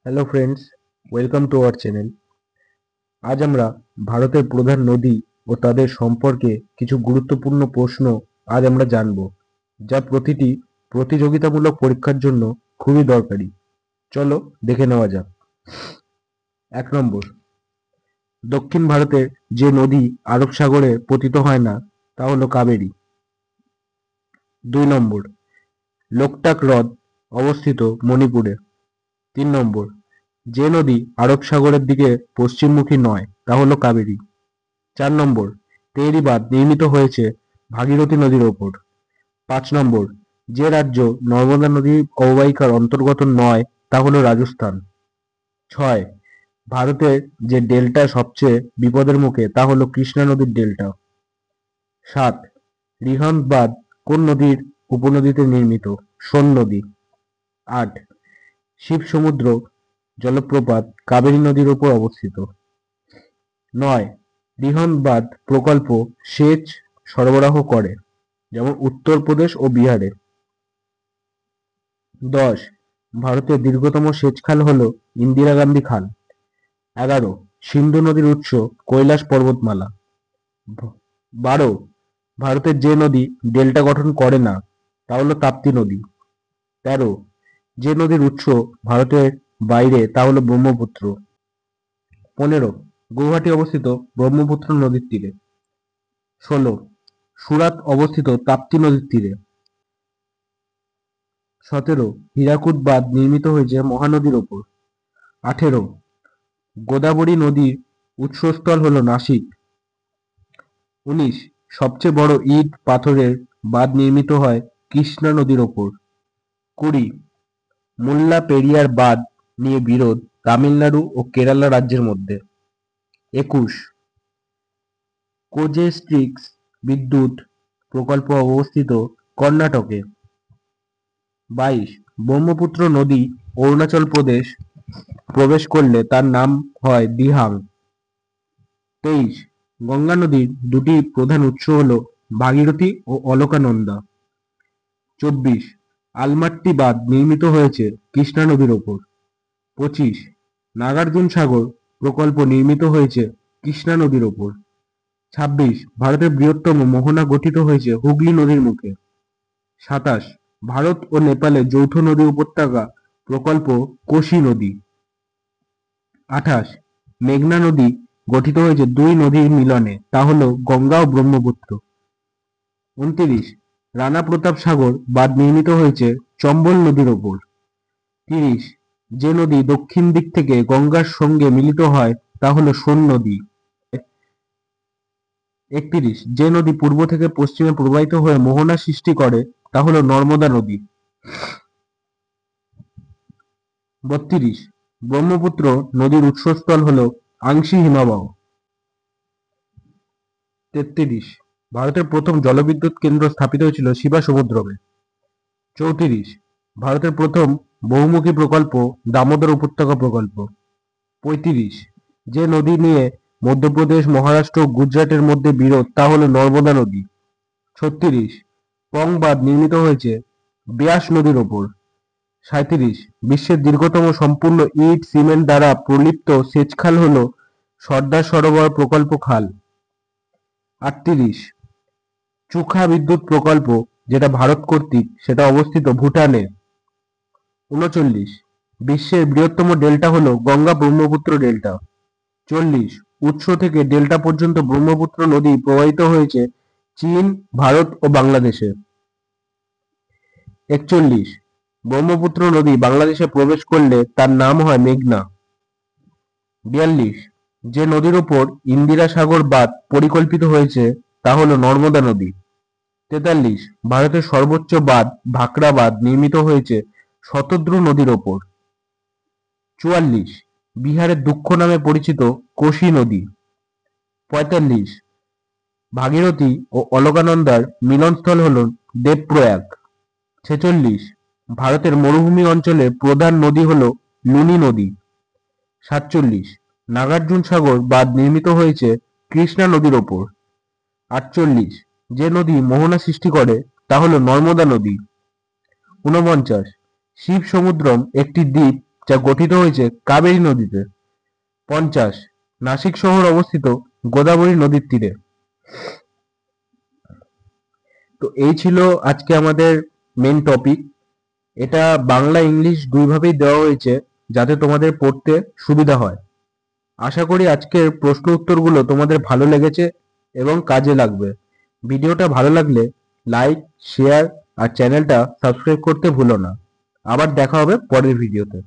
Hello friends, welcome to our channel. আজ আমরা ভারতের প্রধান নদী ও তাদের সম্পর্কে কিছু গুরুত্বপূর্ণ প্রশ্ন আজ আমরা জানব, যা প্রতিটি প্রতিযোগিতামূলক পরীক্ষার জন্য খুবই দরকারি। চলো দেখে নেওয়া যাক। 1 নম্বর, দক্ষিণ ভারতের যে নদী আরব সাগরে পতিত হয় না তা হলো কাবেরী। 2 নম্বর, লোকটাক হ্রদ অবস্থিত মণিপুরে। 3 নম্বর, যে নদী আরব সাগরের দিকে পশ্চিমমুখী নয় তা হলো কাবেরী। 4 নম্বর, তেরি বাঁধ নির্মিত হয়েছে ভাগীরথী নদীর ওপর। 5 নম্বর, যে রাজ্য নর্মদা নদীর অববাহিকার অন্তর্গত নয় তা হলো রাজস্থান। 6, ভারতের যে ডেল্টা সবচেয়ে বিপদের মুখে তা হলো কৃষ্ণা নদীর ডেল্টা। 7, রিহন্দ বাঁধ কোন নদীর উপনদীতে নির্মিত? সোন নদী। 8, শিব সমুদ্র জলপ্রপাত কাবেরী নদীর উপর অবস্থিত। 9, রিহন্দ বাঁধ প্রকল্প সেচ সরবরাহ করে, যেমন উত্তরপ্রদেশ ও বিহারে। 10, ভারতের দীর্ঘতম সেচ খাল হল ইন্দিরা গান্ধী খাল। 11, সিন্ধু নদীর উৎস কৈলাস পর্বতমালা। 12, ভারতের যে নদী ডেল্টা গঠন করে না তা হল তাপ্তি নদী। 13, যে নদীর উৎস ভারতের বাইরে তা হল ব্রহ্মপুত্র। 15, গৌহাটি অবস্থিত ব্রহ্মপুত্র নদীর তীরে। 16, সুরাত অবস্থিত তাপ্তি নদীর তীরে। 17, হীরাকুদ বাঁধ নির্মিত হয়েছে মহানদীর ওপর। 18, গোদাবরী নদীর উৎসস্থল হল নাসিক। 19, সবচেয়ে বড় ইট পাথরের বাঁধ নির্মিত হয় কৃষ্ণা নদীর ওপর। 20, মুল্লা পেরিয়ার বাঁধ নিয়ে বিরোধ তামিলনাড়ু ও কেরালা রাজ্যের মধ্যে। 21, কোজেস্ট্রিক্স বিদ্যুৎ প্রকল্প অবস্থিত কর্ণাটকে। 22, ব্রহ্মপুত্র নদী অরুণাচল প্রদেশ প্রবেশ করলে তার নাম হয় দিহাং। 23, গঙ্গা নদীর দুটি প্রধান উৎস হল ভাগীরথী ও অলকানন্দা। 24, আলমাট্টি বাঁধ নির্মিত হয়েছে কৃষ্ণা নদীর ওপর। 25, নাগার্জুন সাগর প্রকল্প নির্মিত হয়েছে কৃষ্ণা নদীর ওপর। 26, ভারতের বৃহত্তম মোহনা গঠিত হয়েছে হুগলি নদীর মুখে। 27, ভারত ও নেপালের যৌথ নদী উপত্যকা প্রকল্প কোশি নদী। 28, মেঘনা নদী গঠিত হয়েছে দুই নদীর মিলনে, তা হল গঙ্গা ও ব্রহ্মপুত্র। 29, রানা প্রতাপ সাগর বাঁধ নির্মিত হয়েছে চম্বল নদীর ওপর। 30, যে নদী দক্ষিণ দিক থেকে গঙ্গার সঙ্গে মিলিত হয় তা হল সোন নদী। 31, যে নদী পূর্ব থেকে পশ্চিমে প্রবাহিত হয়ে মোহনা সৃষ্টি করে তা হল নর্মদা নদী। 32, ব্রহ্মপুত্র নদীর উৎসস্থল হল আংশি হিমবাহ। 33, ভারতের প্রথম জলবিদ্যুৎ কেন্দ্র স্থাপিত হয়েছিল শিবা সমুদ্রমে। 34, ভারতের প্রথম বহুমুখী প্রকল্প দামোদর উপত্যকা প্রকল্প। 35, যে নদী নিয়ে মধ্যপ্রদেশ, মহারাষ্ট্র ও গুজরাটের মধ্যে বিরোধ তা হল নর্মদা নদী। 36, পং বাঁধ নির্মিত হয়েছে ব্যাস নদীর ওপর। 37, বিশ্বের দীর্ঘতম সম্পূর্ণ ইট সিমেন্ট দ্বারা প্রলিপ্ত সেচ খাল হল সর্দার সরোবর প্রকল্প খাল। 38, চুখা বিদ্যুৎ প্রকল্প যেটা ভারত কর্তৃক, সেটা অবস্থিত ভুটানে। 39, বিশ্বের বৃহত্তম ডেল্টা হল গঙ্গা ব্রহ্মপুত্র ডেল্টা। 40, উৎস থেকে ডেল্টা পর্যন্ত ব্রহ্মপুত্র নদী প্রবাহিত হয়েছে চীন, ভারত ও বাংলাদেশে। 41, ব্রহ্মপুত্র নদী বাংলাদেশে প্রবেশ করলে তার নাম হয় মেঘনা। 42, যে নদীর ওপর ইন্দিরা সাগর বাঁধ পরিকল্পিত হয়েছে তা হল নর্মদা নদী। 43, ভারতের সর্বোচ্চ বাঁধ ভাকরা বাঁধ নির্মিত হয়েছে শতদ্রু নদীর ওপর। 44, বিহারের দুঃখ নামে পরিচিত কোশি নদী। 45, ভাগীরথী ও অলকানন্দার মিলনস্থল হল দেবপ্রয়াগ। 46, ভারতের মরুভূমি অঞ্চলের প্রধান নদী হল লুনি নদী। 47, নাগার্জুন সাগর বাঁধ নির্মিত হয়েছে কৃষ্ণা নদীর ওপর। 48, যে নদী মোহনা সৃষ্টি করে তা হল নর্মদা নদী। 49, শিব সমুদ্রম একটি দ্বীপ যা গঠিত হয়েছে কাবেরী নদীতে। 50, নাসিক শহর অবস্থিত গোদাবরী নদীর তীরে। তো এই ছিল আজকে আমাদের মেন টপিক। এটা বাংলা ইংলিশ দুইভাবেই দেওয়া হয়েছে যাতে তোমাদের পড়তে সুবিধা হয়। আশা করি আজকের প্রশ্ন উত্তরগুলো তোমাদের ভালো লেগেছে এবং কাজে লাগবে। ভিডিওটা ভালো লাগলে লাইক, শেয়ার আর চ্যানেলটা সাবস্ক্রাইব করতে ভুলো না। আবার দেখা হবে পরের ভিডিওতে।